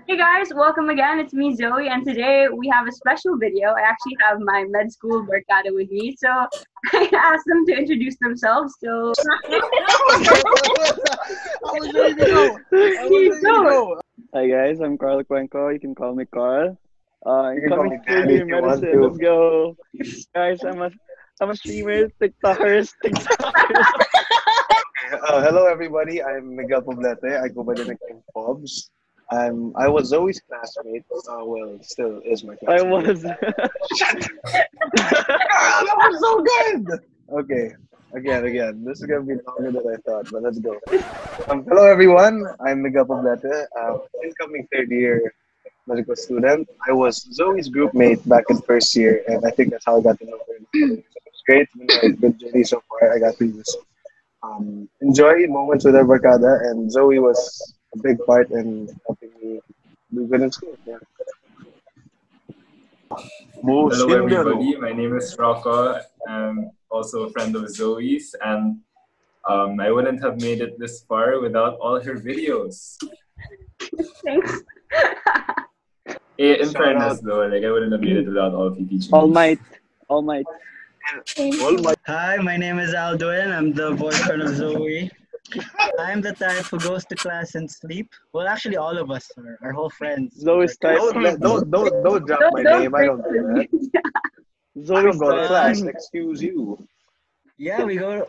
Hey guys, welcome again. It's me, Zoe, and today we have a special video. I actually have my med school barkada with me, so I asked them to introduce themselves. So, I was ready to go. Hi guys, I'm Carl Cuenco. You can call me Carl. You can call Incoming me third Danny year if you want medicine. to. Let's go, guys. I'm a streamer, TikTokers. Hello, everybody. I'm Miguel Poblete. I go by the nickname Pobs. I was Zoe's classmate. Well, still is my I classmate. was. That was so good. Okay, again. This is gonna be longer than I thought, but let's go. Hello, everyone. I'm Miguel Poblete. Incoming third year medical student. I was Zoe's group mate back in first year, and I think that's how I got to know her. It's great. It's been a good journey so far. I got to use enjoy moments with our barkada, and Zoe was a big part in helping me do good in school. Yeah. Hello, everybody. My name is Rocco. I'm also a friend of Zoe's, and I wouldn't have made it this far without all her videos. thanks. In Shout fairness, out. though, I wouldn't have made it without all of you teaching All me. Might. All my Hi, my name is Alduin. I'm the boyfriend of Zoe. I'm the type who goes to class and sleep. Well, actually, all of us are. Our whole friends. Zoe's type. don't drop my name. I don't do that. I Zoe's don't go to type. class. Excuse you. Yeah, we go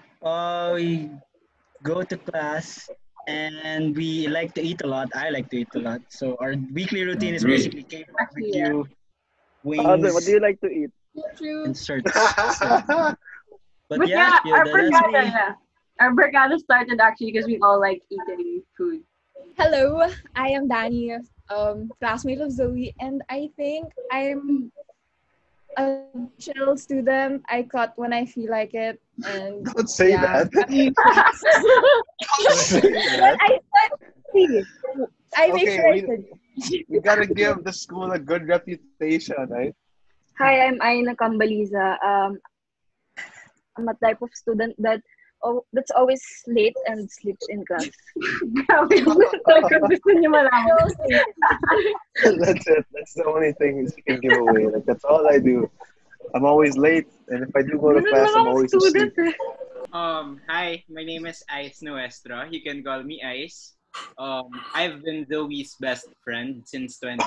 to class and we like to eat a lot. I like to eat a lot. So our weekly routine is Agree. basically cake barbecue, Alden, wings, what do you like to eat? and shirts. But But yeah, our that's barkada, me. yeah. Our barkada started actually because we all like eating food. Hello, I am Danny, classmate of Zoe, and I think I'm a chill student. I cut when I feel like it, and Don't say yeah. that. Don't say that. But I said, I make Okay, sure I said. we gotta give the school a good reputation, right? Hi, I'm Aina Cambaliza. I'm a type of student that's always late and sleeps in class. Grabe, gusto niyo malaman. That's it. That's the only thing you can give away. Like that's all I do. I'm always late, and if I do go to class, I'm always asleep. Hi, my name is Ice Nuestra. You can call me Ice. I've been Zoe's best friend since 20.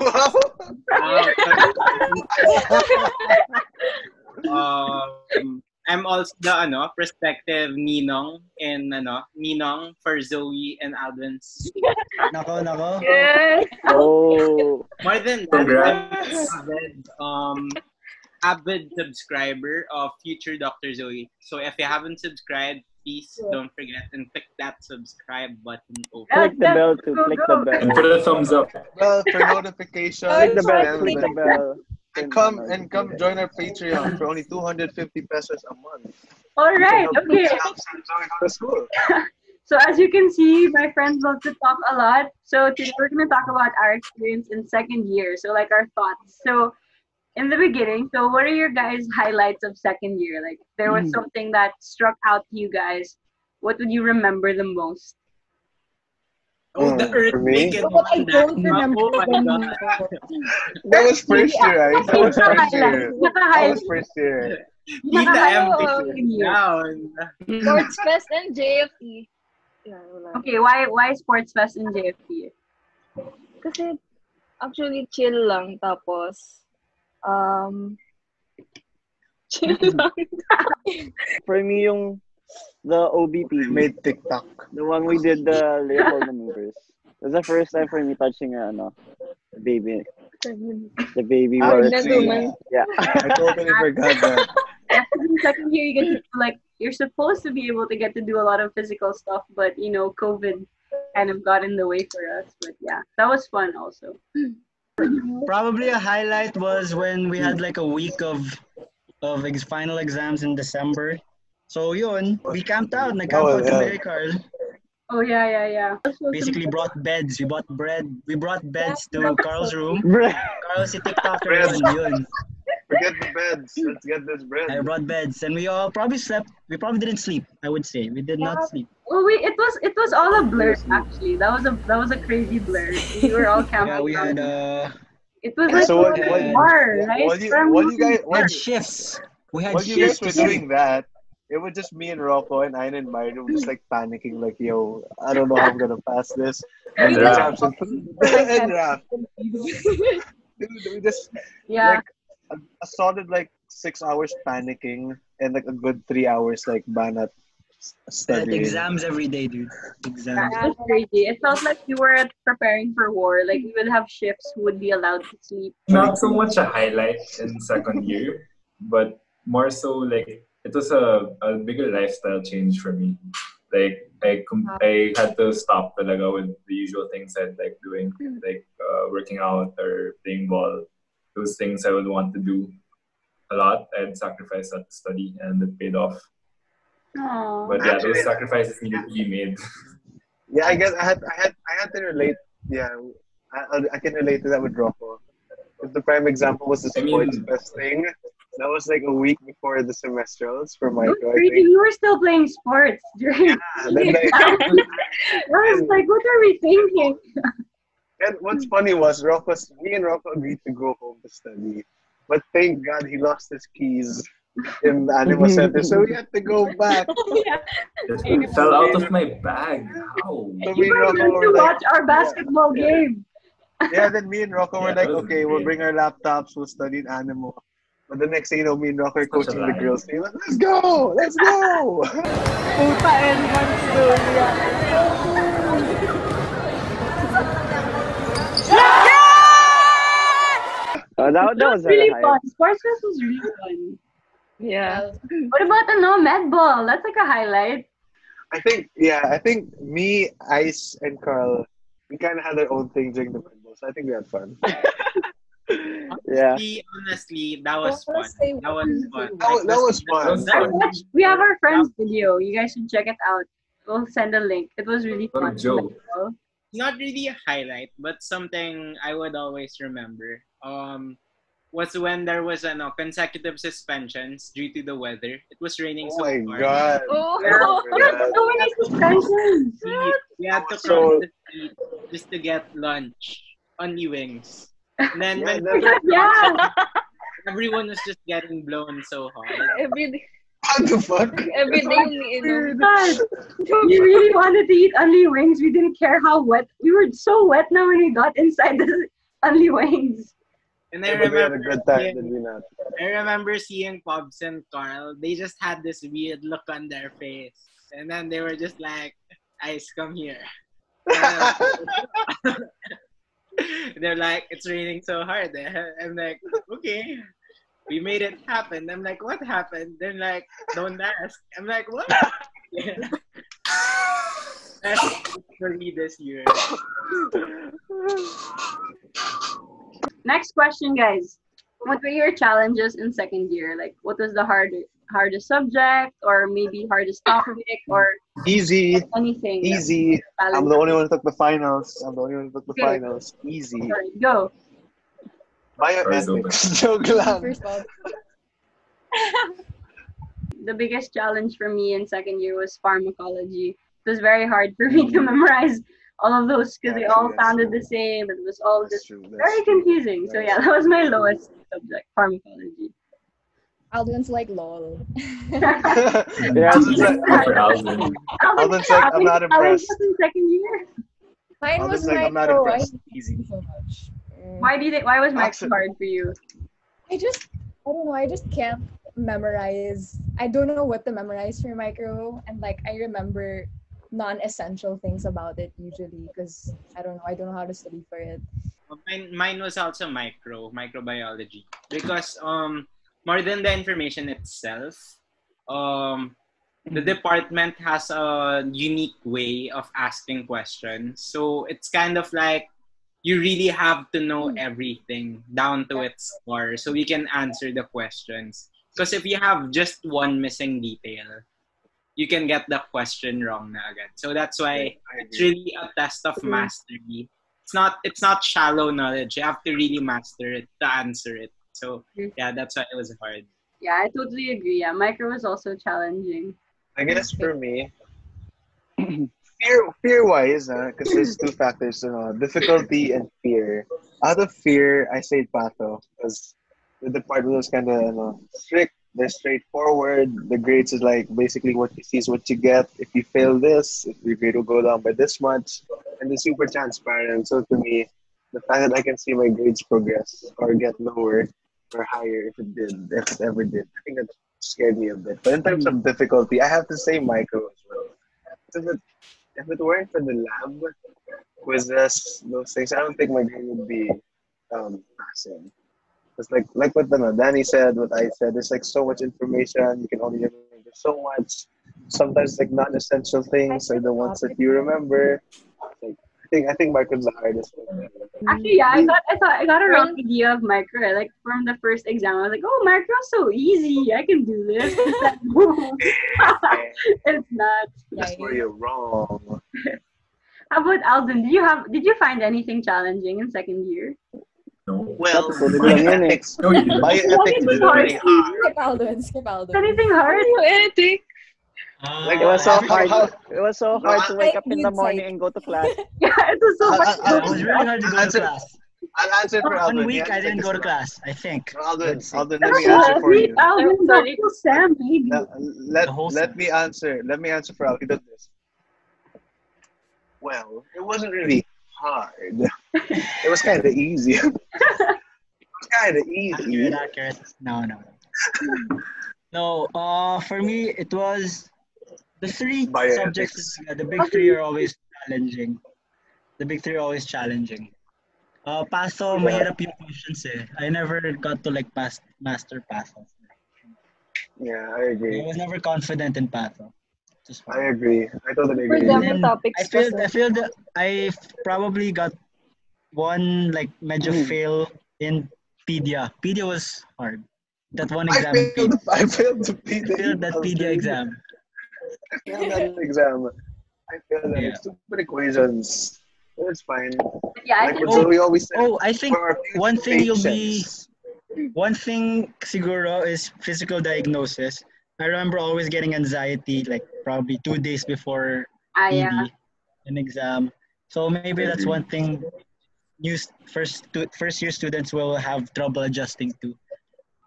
I'm also the prospective ninong for Zoe and Alvin's. Nako. Yes. Oh, More than that, Congrats. I'm an avid subscriber of future Dr. Zoe. So if you haven't subscribed, please don't forget and click that subscribe button over. click the bell too. Click the And bell. put a thumbs up. Well, for notifications, Click the bell. and Click the bell. come join our Patreon for only 250 pesos a month. All right, okay. Helps Zoe go to school. So as you can see, my friends love to talk a lot. So today we're gonna talk about our experience in second year. So like our thoughts. So in the beginning, so what are your guys' highlights of second year? Like if there was something that struck out to you guys, what would you remember the most? Oh, the earthquake and But I don't remember Oh my them. god. That was first year, right? That was first year. That Naka-highlight. was first year. Tita M Naka-highlight. down. Sports Fest and JFE. Yeah, wala. Okay, why Sports Fest in JFP? Kasi actually chill lang. Tapos, chill lang. For me, the OBP, Made TikTok. the one we did the Leopold maneuvers. It was the first time for me touching the baby. The baby Ah, was. pregnant woman. Yeah. I totally forgot that. After the second year, you get to you're supposed to be able to get to do a lot of physical stuff, but COVID kind of got in the way for us. But yeah, that was fun also. Probably a highlight was when we had like a week of final exams in December. So yun, we camped out. Nag-camp Oh, out yeah. kami, Carl. Oh yeah. Basically brought beds. We bought bread. We brought beds to Carl's room. Bruh. Carl si TikToker Bread. yun. Forget the beds. Let's get this bread. I brought beds, and we all probably slept. We probably didn't sleep. I would say we did not sleep. Well, it was all a blur actually. That was a crazy blur. We were all camping. Yeah, we had It was like So what- a what- bar, right? While you guys, we had shifts. We had while you guys shifts. were doing that, it was just me and Rocco and Ayn and Myron were just like panicking, like, yo, I don't know how I'm gonna pass this. And the Raph. exams and Raph. Dude, we just Yeah. like a solid like 6 hours panicking and like a good 3 hours like banat Had studying. exams every day, dude. Exams. That was crazy. It felt like we were preparing for war. Like we would have shifts who would be allowed to sleep. Not so much a highlight in second year, but more so like it was a bigger lifestyle change for me. Like I had to stop talaga with the usual things I'd like doing, like working out or playing ball. Those things I would want to do a lot. I'd sacrifice that to study, and it paid off. Aww. But yeah, Actually, those sacrifices needed to be made. Yeah, I guess I had to relate. Yeah, I can relate to that with Rocco. If the prime example was the I mean- sports fest thing, that was like a week before the semestrals for It Micro, was I crazy. think. We were still playing sports during. And then like, I was like, what are we thinking? and what's funny was me and Rocco agreed to go home to study, but thank God he lost his keys in the Anima Center, so we had to go back. It fell out of my bag. How? So You me and were Rocco meant were to like, watch our basketball game. yeah, then me and Rocco were Yeah, like, that was okay, we'll weird. bring our laptops, we'll study in Animo. But the next thing you know, me and Rocco are Such a coaching the lie. girls' team. Like, let's go! Let's go! Puta and That was really a fun. Sports fest was really fun. Yeah. What about the med ball? That's like a highlight. I think me, Ice, and Carl, we kind of had our own thing during the football, so I think we had fun. Yeah. Honestly, that was fun. That was fun. That was fun. We have our friend's video. You guys should check it out. We'll send a link. It was really What a fun. joke. Not really a highlight, but something I would always remember. Was when there was consecutive suspensions due to the weather. It was raining Oh so my hard. god. Oh. Yeah, so many suspensions. We had to So- cross the street just to get lunch. Only wings. And then Yeah, when then- Yeah. everyone was just getting blown so hard. Every day, What the fuck? every day you know. God. We really wanted to eat only wings. We didn't care how wet. We were so wet now when we got inside the only wings. And I But we had a remember good time, seeing- did we not? I remember seeing Pops and Carl. They just had this weird look on their face. And then they were just like, Ice, come here. They're like, it's raining so hard. I'm like, okay. We made it happen. I'm like, what happened? They're like, don't ask. I'm like, what? That's for me this year. Next question, guys. What were your challenges in second year? Like, what was the hardest subject, or maybe hardest topic, or Easy. anything? Easy. I'm Challenge. the only one who took the finals. Okay. Finals. Easy. Alright, go. Bioethics. Joke lang. First of all, The biggest challenge for me in second year was pharmacology. It was very hard for me to memorize all of those because they all Yes. sounded the same. It was all That's just true. very confusing. So yeah, that was my lowest subject, pharmacology. Alden's like lol. Yeah, Jeez, good for Alvin. Alvin's like, I'm not impressed. in second year. Mine Alden's was like, I'm not micro. impressed. I Easy. hate it so much. Why was math Actually- hard for you? I don't know, I just can't memorize. I don't know what to memorize for micro, and like I remember non-essential things about it usually because I don't know how to study for it. Mine was also microbiology, because more than the information itself, the department has a unique way of asking questions. So it's kind of like you really have to know everything down to its core so you can answer the questions. Because if you have just one missing detail, you can get the question wrong na agad. So that's why it's really a test of mastery. It's not shallow knowledge. You have to really master it to answer it. So yeah, that's why it was hard. Yeah, I totally agree. Yeah, micro was also challenging. I guess for me, fear wise, because there's two factors, difficulty and fear. Out of fear, I say patho because the department was kind of strict. They're straightforward. The grades is like basically what you see is what you get. If you fail this, if your grade will go down by this much, and they're super transparent. So to me, the fact that I can see my grades progress or get lower or higher if it ever did, I think that scared me a bit. But in terms of difficulty, I have to say micro as well. So if it weren't for the lab quizzes, those things, I don't think my grade would be passing. It's like what Danny said, what I said. There's like so much information. You can only remember so much. Sometimes like non-essential things are the ones that you remember. I think micro's the hardest one. Actually, yeah, I got a wrong idea of micro. Like from the first exam, I was like, oh, micro's so easy. I can do this. It's not. That's where you're wrong. How about Alden? Did you find anything challenging in second year? No. Well, bioethics. No, you didn't. bioethics is really hard. Skip Alden. Anything hard? Anything. Like, It was so how- hard. It was so hard to wake up in the You'd morning say- and go to class. Yeah, it was so much. I- It was really hard to go to Answer- class. I'll answer for Alden. One week Yeah, I didn't take go to this class, I think. one. Alden, Let's see. let me answer for you. Alden, Sorry. Sam, maybe. Let The whole let me answer. Let me answer for Alden. He does this. Well, it wasn't really hard. It was kind of easy. It was kind of easy. Accurate. No. No, for me, it was the three Bioethics. subjects. The big three are always challenging. Patho, mahirap yung questions eh. I never got to like master Patho. Yeah, I I agree. was never confident in Patho. Just I agree. I totally For agree. them, then the topics. I feel that I probably got one like major fail in Pedia. Pedia was hard. That one exam. I failed the I PDA. failed that Pedia exam. I failed that exam. I failed that. Yeah. Stupid equations. It's fine. Yeah, I Like think what Zoe always said. Oh, I think for our future one thing patients. one thing siguro is physical diagnosis. I remember always getting anxiety like probably 2 days before yeah. ED, an exam. So maybe that's one thing first year students will have trouble adjusting to.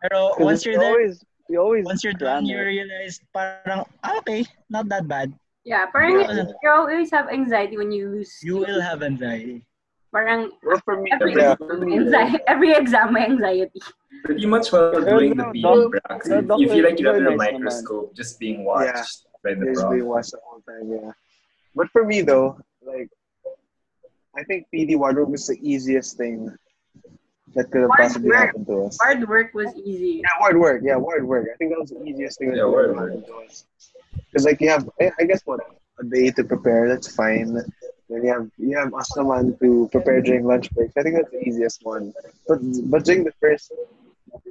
Pero once you're there, We always once you're done, you realize parang okay, not that bad. Yeah, parang Yeah. you always have anxiety when you lose. You will have anxiety. Parang Well, for me, every, yeah. every exam may anxiety. Pretty much while doing the beam prax, you feel like you're under a Nice microscope just being watched by the There's prof. being watched the whole time, yeah. But for me though, like I think PD wardrobe is the easiest thing that could have Ward possibly work. happened to us. Hard work was easy. Yeah, word work. I think that was the easiest thing that Yeah, could have word happened to us. Because like you have, I guess what, a day to prepare. That's fine. Then you have us naman to prepare during lunch breaks. I think that's the easiest one. But during the first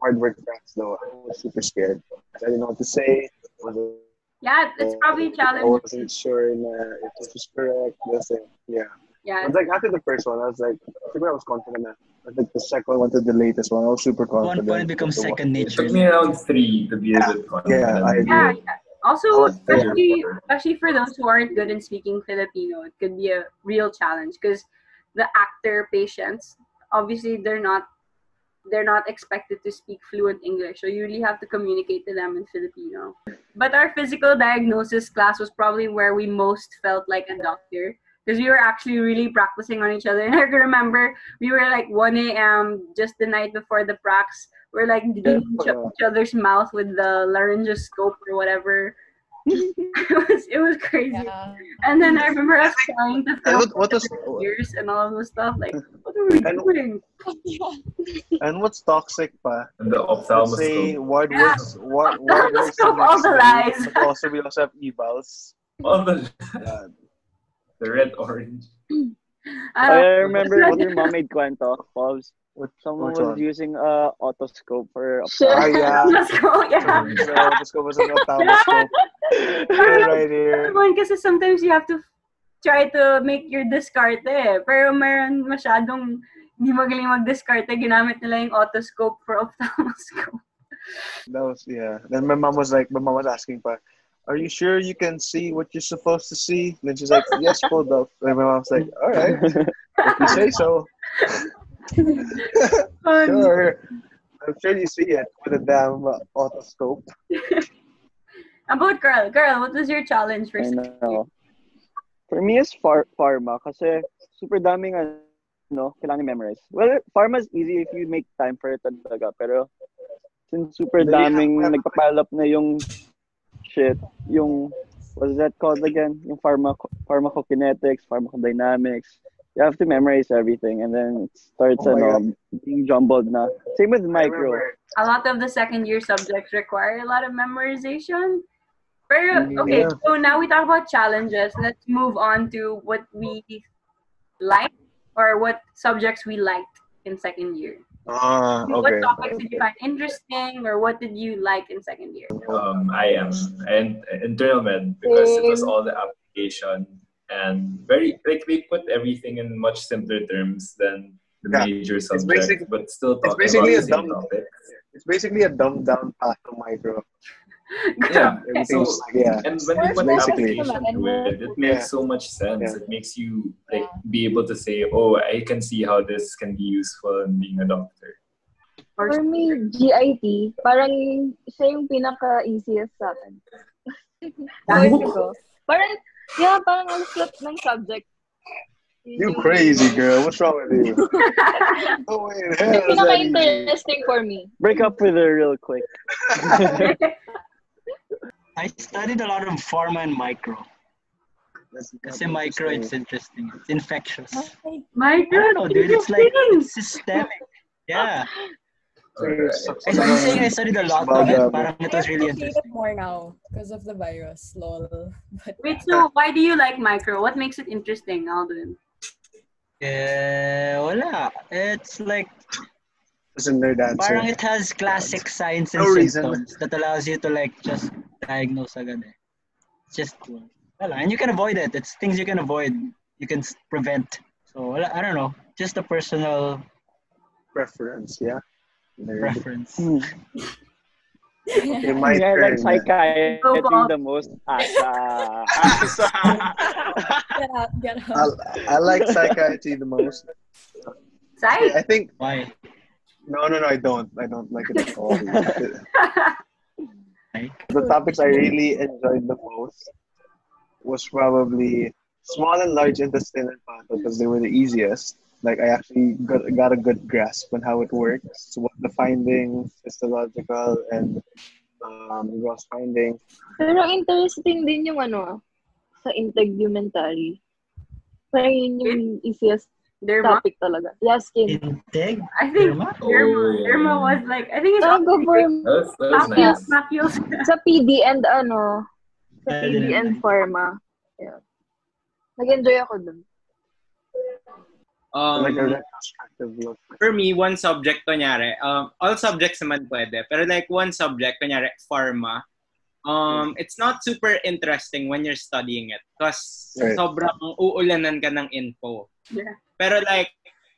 hard work class though, I was super scared. I didn't know what to say. Yeah, it's probably I challenging. wasn't sure if this was correct. Yeah. Yeah, It's like after the first one, I was like, I think I was confident na. I think the second one to the latest one, I was super At one confident. point, it becomes second It nature. took me around 3 to be a bit confident. Yeah, I agree. yeah. Also, Oh, yeah. especially for those who aren't good in speaking Filipino, it could be a real challenge because the actor patients, obviously they're not expected to speak fluent English, so you really have to communicate to them in Filipino. But our physical diagnosis class was probably where we most felt like a doctor because we were actually really practicing on each other. And I can remember we were like 1 a.m. just the night before the prax. We're like digging each other's mouth with the laryngoscope or whatever. it was crazy. Yeah. And then I remember us trying to film what was ears and all those stuff. Like, what are we doing? and what's toxic pa? And the Say ophthalmoscope. word Yeah. works word works Ophthalmoscope, all the lies. but also we also have evals. All the, Yeah. the red, orange. I remember what your mom made kwento, Pops. Someone Which was one? using otoscope for Yeah. Let's go, yeah. So this was an ophthalmoscope. Right here. Kasi sometimes you have to try to make your discarte. Pero meron masyadong hindi magaling mag-discarte, ginamit nila yung otoscope for ophthalmoscope. That was, yeah. Then my mom was asking, pa, are you sure you can see what you're supposed to see? And then she's like, yes, hold up. And my mom's like, all right, if you say so. Sure. I'm sure you see it with a damn otoscope. About Carl. Carl, what was your challenge for I second year? know. For me, it's pharma kasi super daming kailangan memorize. Well, pharma is easy if you make time for it talaga. Pero since super daming nagpapile up na yung shit, yung, what's that called again? Yung pharmacokinetics, pharmacodynamics. You have to memorize everything and then it starts being jumbled na. Same with micro. A lot of the second year subjects require a lot of memorization. Pero, okay, so now we talk about challenges. Let's move on to what we like or what subjects we liked in second year. Okay. What topics did you find interesting or what did you like in second year? I am and internal med because it was all the application and very like they put everything in much simpler terms than the major subjects, but still talking about the same topic. It's basically a dumbed down path to micro. Yeah. Everything's And when you put basically application to it, it makes so much sense. Yeah. It makes you like be able to say, oh, I can see how this can be useful in being a doctor. For me, GIT, parang siya yung pinaka-easiest sa akin. Parang ang slot ng subject. You crazy girl, what's wrong with you? Oh, wait, hell, Yung pinaka-interesting for me. Break up with her real quick. I studied a lot of pharma and micro. Kasi micro, it's interesting. It's infectious. I don't know, dude. It's like it's systemic. Yeah. I started saying I studied a lot of it. Parang it was really interesting. More now because of the virus, lol. But Wait, so why do you like micro? What makes it interesting, Alden? Wala. It's like It's a nerd answer. parang it has classic signs and No reason. symptoms that allows you to like just diagnose agad eh. It's just wala. And you can avoid it. It's things you can avoid. You can prevent. So wala, I don't know. Just a personal Preference, yeah. Nerd. preference. Okay, my I like turn. psychiatry Go, Bob. the most. get out. I like psychiatry the most. Psych? I think Why? no, I don't like it at all. Like, The topics I really enjoyed the most was probably small and large intestinal patho because they were the easiest. Like I actually got a good grasp on how it works, what the findings, histological and gross findings. Pero interesting din yung sa integumentary. Parang yun yung easiest Derma? topic talaga. Yeah, skin. integ? I think Derma? Derma was like, I think it's Go for That was nice. macules. sa PD and sa I PD didn't and pharma. Yeah. Nag-enjoy ako dun. Like a retrospective look. For me, one subject, kunyari, all subjects naman pwede, pero like one subject, kunyari, pharma, it's not super interesting when you're studying it because Right. sobrang uulanan ka ng info. Yeah. Pero like,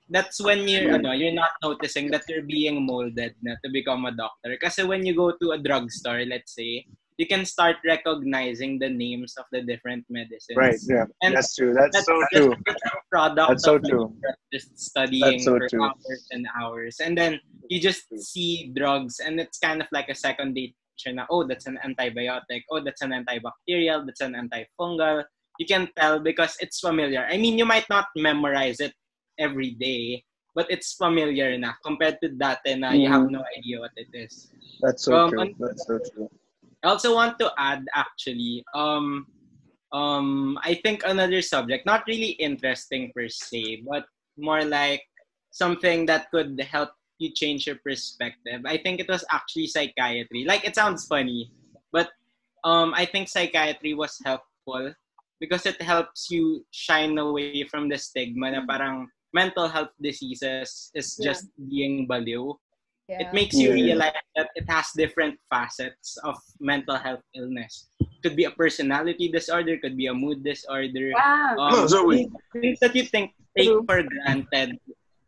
that's when you're not noticing that you're being molded na to become a doctor. Kasi when you go to a drugstore, let's say, you can start recognizing the names of the different medicines. Right, yeah. And That's true. That's so just true. a product That's so of true. just studying That's so for true. hours and hours. And then you just see drugs and it's kind of like a second nature na, oh, that's an antibiotic. Oh, that's an antibacterial. That's an antifungal. You can tell because it's familiar. I mean, you might not memorize it every day, but it's familiar na compared to dati na you have no idea what it is. That's so true. And That's so true. I also want to add actually, I think another subject, not really interesting per se, but more like something that could help you change your perspective. I think it was actually psychiatry. Like it sounds funny, but I think psychiatry was helpful because it helps you shine away from the stigma na parang mental health diseases is just being baliw. Yeah. It makes you realize that it has different facets of mental health illness. Could be a personality disorder, could be a mood disorder. Wow. Oh, Zoe. Things that you take for granted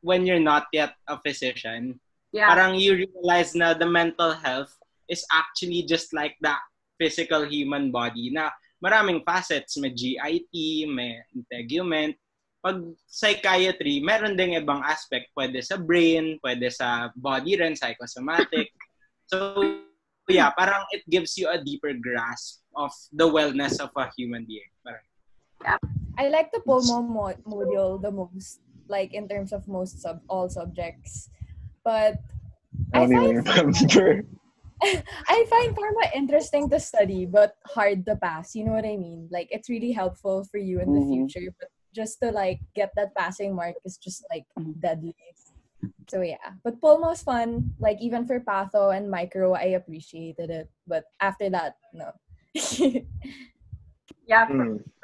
when you're not yet a physician, Yeah. parang you realize na the mental health is actually just like the physical human body na maraming facets. May GIT, may integument. Pag psychiatry, meron ding ibang aspect. Pwede sa brain, pwede sa body rin, psychosomatic. So, yeah, parang it gives you a deeper grasp of the wellness of a human being. Parang, Yeah. I like the Pulmo module the most, like in terms of all subjects. But I don't even remember. I find pharma interesting to study, but hard to pass. You know what I mean? Like, it's really helpful for you in the future, but just to like get that passing mark is just like deadly. So yeah, but Pulmo's fun. Like even for patho and micro, I appreciated it. But after that, no. Yeah,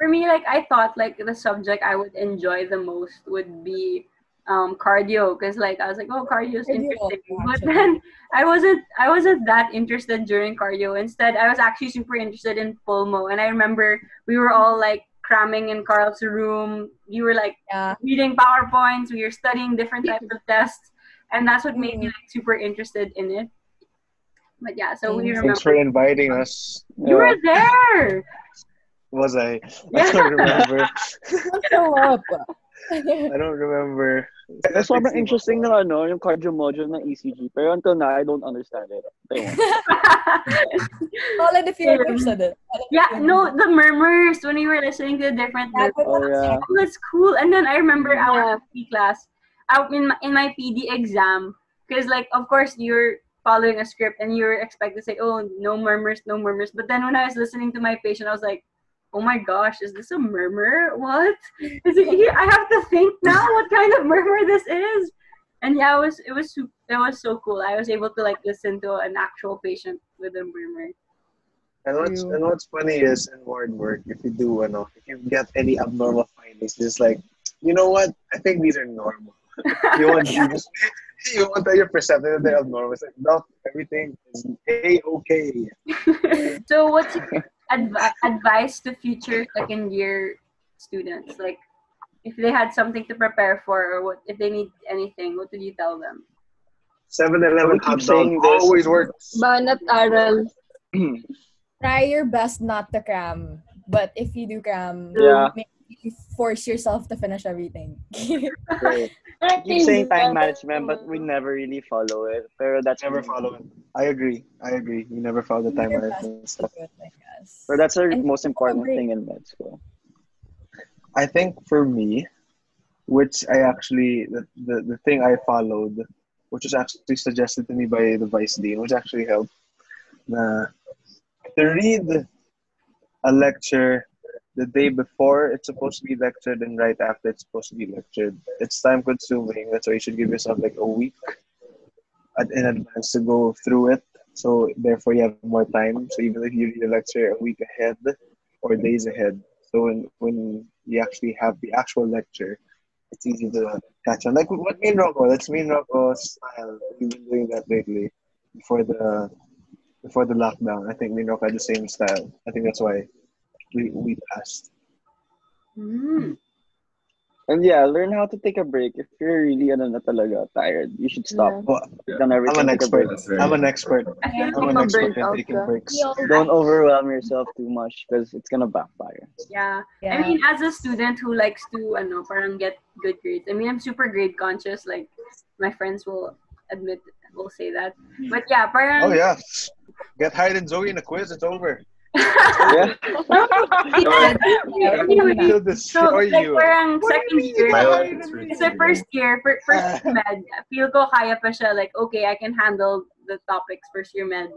for me, like I thought like the subject I would enjoy the most would be cardio, because like I was like, oh, cardio is interesting, but then I wasn't that interested during cardio. Instead, I was actually super interested in pulmo, and I remember we were all like cramming in Carl's room. You were like reading PowerPoints. We were studying different types of tests, and that's what made me like super interested in it. But yeah, so we remember. Thanks for inviting us. You were there. Was I? I don't remember. Show up. I don't remember. That's sobrang interesting na yung cardio module ng ECG. Pero until now, I don't understand it. All in the future said it. Yeah, no, the murmurs when we were listening to the different that's cool. And then I remember our PD class, in my PD exam, because like of course you're following a script and you're expected to say, oh, no murmurs, no murmurs. But then when I was listening to my patient, I was like, oh my gosh, is this a murmur? What? Is it here? I have to think now what kind of murmur this is. And yeah, it was so cool. I was able to like listen to an actual patient with a murmur. And what's funny is in ward work, if you get any abnormal findings, it's like, you know what? I think these are normal. you want your perception that they're abnormal. It's like, no, everything is okay. So what's your advice to future second year students? Like, if they had something to prepare for, or what if they need anything, what would you tell them? 7-Eleven hot dog always works. Banat aral. Try your best not to cram, but if you do cram, maybe force yourself to finish everything. Right. Keep saying time management, but we never really follow it. Pero that's never follow it. I agree. We never follow the time management stuff. So that's the most important thing in med school. I think for me, which I actually the thing I followed, which was actually suggested to me by the vice dean, which actually helped, to read a lecture the day before it's supposed to be lectured and right after it's supposed to be lectured. It's time consuming. That's why you should give yourself like a week in advance to go through it. So therefore you have more time. So even if you read a lecture a week ahead or days ahead, so when you actually have the actual lecture, it's easy to catch on. Like what me and Rocco, that's me and Rocco's style. We've been doing that lately before the lockdown. I think me and Rocco had the same style. I think that's why we passed. And yeah, learn how to take a break. If you're really tired, you should stop. I'm an expert. I'm an expert in taking breaks. Don't overwhelm yourself too much because it's gonna backfire. Yeah. I mean, as a student who likes to parang get good grades. I mean, I'm super grade conscious. Like my friends will say that. But yeah, parang. Oh yeah. Get higher than Zoe in a quiz. It's over. Anyway, so like parang second year, it's the first year, first med, feel ko kaya pa siya, like okay, I can handle the topics first year med.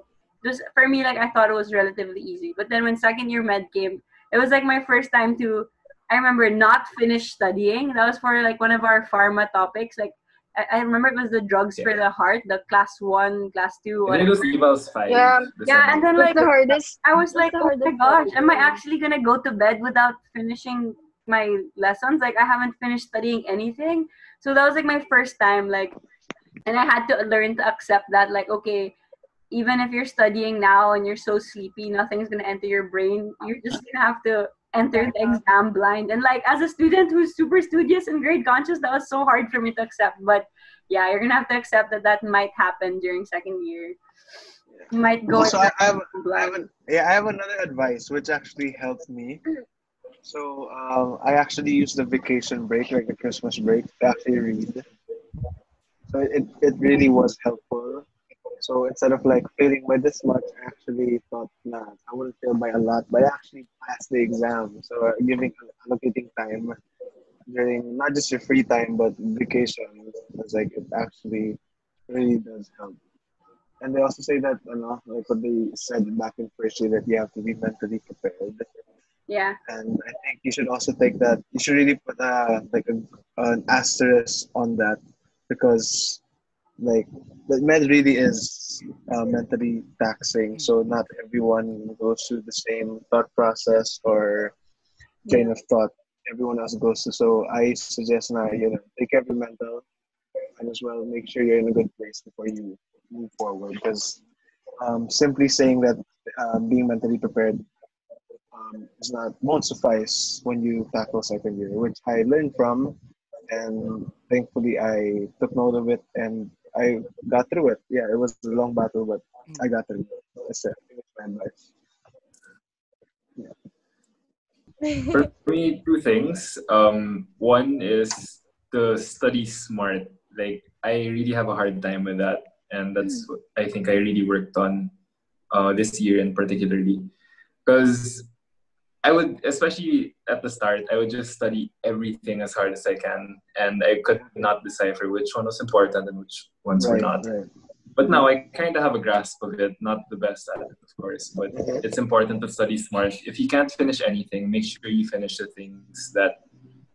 Just for me, like I thought it was relatively easy, but then when second year med came, it was like my first time to, I remember, not finish studying. That was for like one of our pharma topics, like I remember it was the drugs for the heart, the class 1, class 2. And it was evals 5. Yeah, and then like the hardest. I was like, oh my gosh, am I actually gonna go to bed without finishing my lessons? Like I haven't finished studying anything. So that was like my first time, like, and I had to learn to accept that, like, okay, even if you're studying now and you're so sleepy, nothing's gonna enter your brain. You're just gonna have to entered the exam blind. And like as a student who's super studious and grade conscious, that was so hard for me to accept. But yeah, you're gonna have to accept that that might happen during second year. You might go. Also, I have another advice which actually helped me. So I actually used the vacation break, like the Christmas break, to actually read. So it really was helpful. So instead of like failing by this much, I actually thought, nah, I wouldn't fail by a lot, but I actually passed the exam. So allocating time during not just your free time, but vacation, it's like it actually really does help. And they also say that, like what they said back in first year, that you have to be mentally prepared. Yeah. And I think you should also take that. You should really put an asterisk on that, because like the med really is mentally taxing. So not everyone goes through the same thought process or chain of thought everyone else goes to. So I suggest now, take care of your mental, and as well make sure you're in a good place before you move forward. Because simply saying that being mentally prepared won't suffice when you tackle second year, which I learned from, and thankfully I took note of it and I got through it. Yeah, it was a long battle, but I got through it. That's it. It was my advice. For me, two things. One is to study smart. Like I really have a hard time with that, and that's what I think I really worked on this year in particularly, because I would, especially at the start, I would just study everything as hard as I can, and I could not decipher which one was important and which ones were not. Right. But now I kind of have a grasp of it, not the best at it, of course, but it's important to study smart. If you can't finish anything, make sure you finish the things that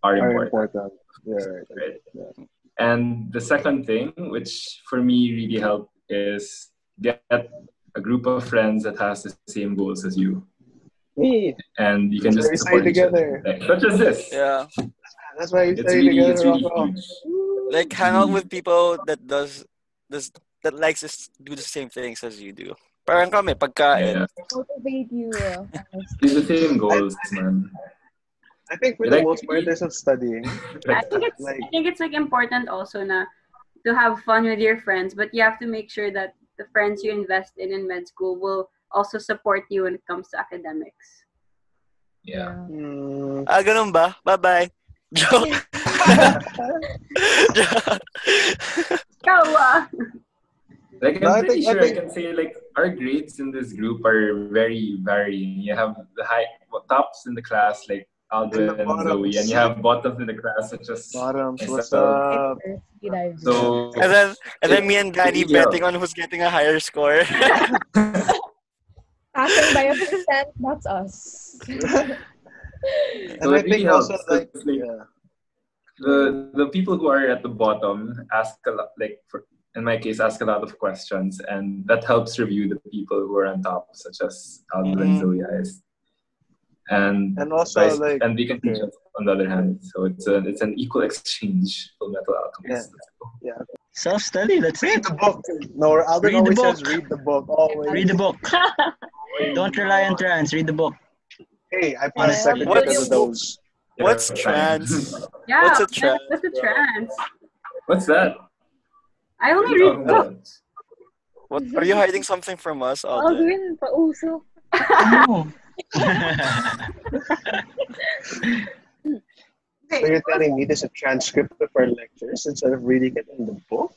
are important. Yeah, right. Yeah. And the second thing, which for me really helped, is get a group of friends that has the same goals as you. Me. And you can just support each other. Like, such as this. Yeah. That's why it's really huge. Like hang out with people that that likes to do the same things as you do. Parang kami, pagkain. Motivate you. It's the same goals, man. I think for the most part, there's some studying. I think it's like important also to have fun with your friends, but you have to make sure that the friends you invest in med school will also support you when it comes to academics. Yeah. Ganun ba? Bye-bye. Joke. Like I'm pretty sure I can say like our grades in this group are very varying. You have the tops in the class like Alvin and Zoe, and you have bottoms in the class such as bottoms. What's up? So and then me and Danny betting on who's getting a higher score. Passing by a percent, that's us. So it really helps. Like, the people who are at the bottom ask a lot, in my case, ask a lot of questions, and that helps review the people who are on top, such as Alvin and Zoe. And also and we can teach us on the other hand. So it's an equal exchange. Full Metal Alchemist. Yeah. Self-study. That's read the book. No, Alvin always says read the book. Always. Read the book. Don't rely on trans. Read the book. Hey, I passed second because of those. What's trans? Yeah. What's a trans? What's a trans? What's that? I only read books. What are you hiding something from us? Alvin, pauso. No. So you're telling me there's a transcript of our lectures instead of reading it in the book?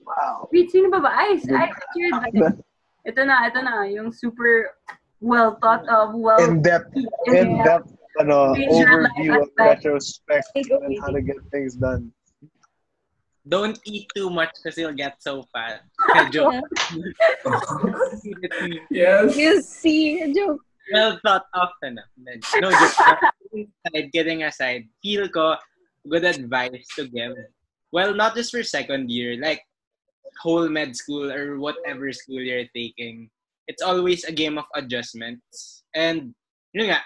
Wow. Wait, sino ba ba? I secured ito na, yung super well thought of, in-depth overview of retrospect and how to get things done. Don't eat too much because you'll get so fat. Joke. Yes. You see, joke. Well thought of na. No joke. Kidding aside, feel ko good advice to give. Well, not just for second year, like whole med school or whatever school you're taking. It's always a game of adjustments. And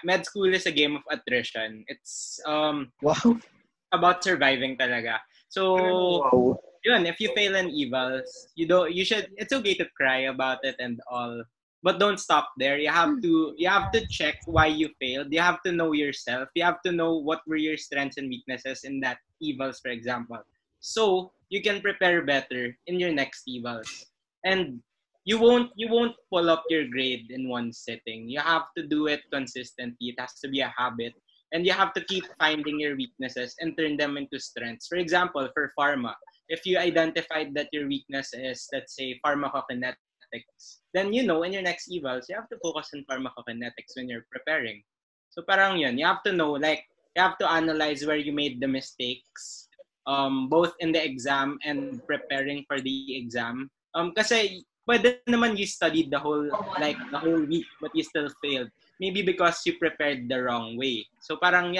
med school is a game of attrition. It's about surviving talaga. So yun, if you fail an evals, it's okay to cry about it and all. But don't stop there. You have to check why you failed. You have to know yourself. You have to know what were your strengths and weaknesses in that evals, for example. So you can prepare better in your next evals. And you won't pull up your grade in one sitting. You have to do it consistently. It has to be a habit. And you have to keep finding your weaknesses and turn them into strengths. For example, for pharma, if you identified that your weakness is, let's say, pharmacokinetics, then in your next evals, you have to focus on pharmacokinetics when you're preparing. So parang yun, you have to know, like, you have to analyze where you made the mistakes, both in the exam and preparing for the exam. Kasi pwede naman you studied the whole week, but you still failed. Maybe because you prepared the wrong way. So parang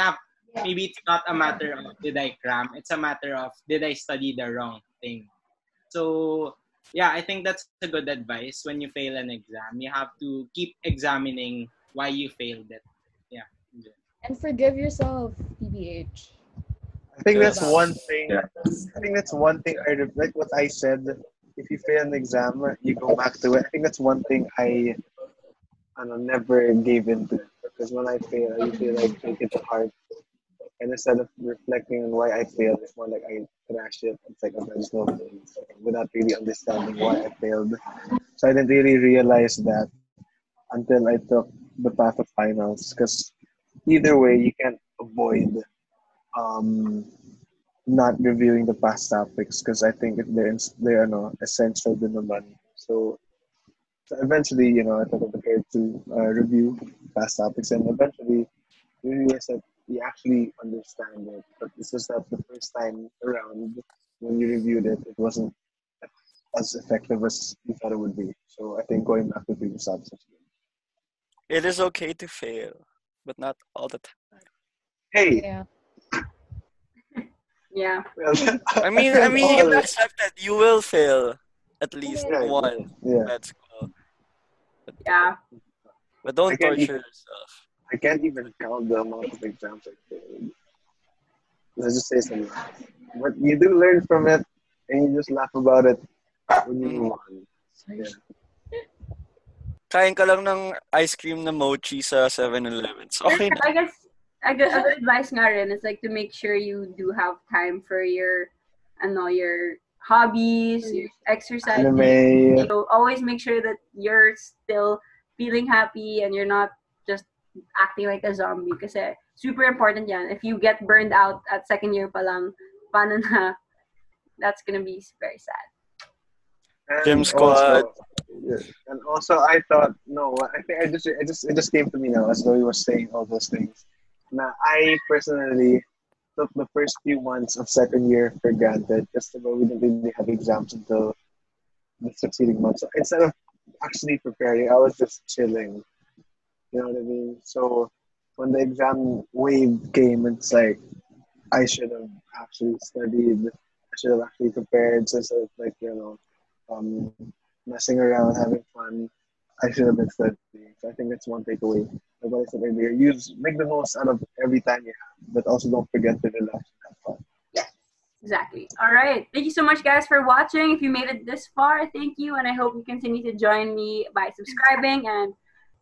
maybe it's not a matter of did I cram, it's a matter of did I study the wrong thing. So I think that's a good advice. When you fail an exam, you have to keep examining why you failed it. Yeah. And forgive yourself, PBH. I think that's one thing. I think that's one thing. Like what I said. If you fail an exam, you go back to it. I think that's one thing I never gave into. Because when I fail, I usually take it to heart. And instead of reflecting on why I failed, it's more like I crashed it. It's like there's no things without really understanding why I failed. So I didn't really realize that until I took the path of finals. Because either way, you can't avoid not reviewing the past topics because I think they're essential din naman. So eventually, I took the care to review past topics, and eventually you realize that you actually understand it. But it's just that the first time around when you reviewed it, it wasn't as effective as you thought it would be. So I think going back to previous topics is good. It is okay to fail, but not all the time. Hey. Yeah. Yeah. I mean, you accept that you will fail at least one. Yeah. That's cool. But don't torture yourself. I can't even count the amount of exams I failed. Let's just say something. But you do learn from it, and you just laugh about it when you move on. Yeah. Kain ka lang ng ice cream na mochi sa 7-Eleven. Okay na. I guess a good advice nga rin is like to make sure you do have time for your hobbies, your exercise. So always make sure that you're still feeling happy and you're not just acting like a zombie. Kasi super important yan. If you get burned out at second year pa lang, paano na? That's gonna be very sad. Gym squad. And also, I thought I think it just came to me now as though he was saying all those things. Now, I personally took the first few months of second year for granted, just because we didn't really have exams until the succeeding months. So instead of actually preparing, I was just chilling. You know what I mean? So when the exam wave came, it's like I should have actually studied. I should have actually prepared. So instead of messing around, having fun, I should have been studying. So I think that's one takeaway. Like what I said earlier, make the most out of every time you have, but also don't forget to relax and have fun. Yes, exactly. All right. Thank you so much, guys, for watching. If you made it this far, thank you. And I hope you continue to join me by subscribing and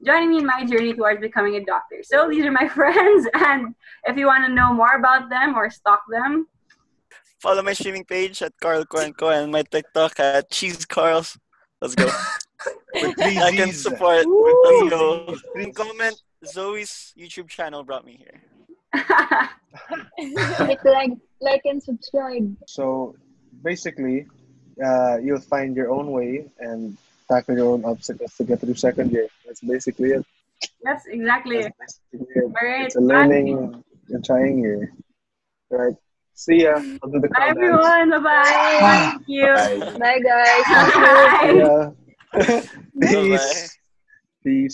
joining me in my journey towards becoming a doctor. So these are my friends. And if you want to know more about them or stalk them, follow my streaming page at Carl Cuenco and my TikTok at Cheese Carls. Let's go. I can support. Let's go. Comment. Zoe's YouTube channel brought me here. like and subscribe. So basically, you'll find your own way and tackle your own obstacles to get through second year. That's basically it. That's exactly it. All right. It's a learning and trying year. All right. See ya. I'll do the bye, everyone. Bye-bye. Thank you. Bye, guys. Bye. Peace. Peace.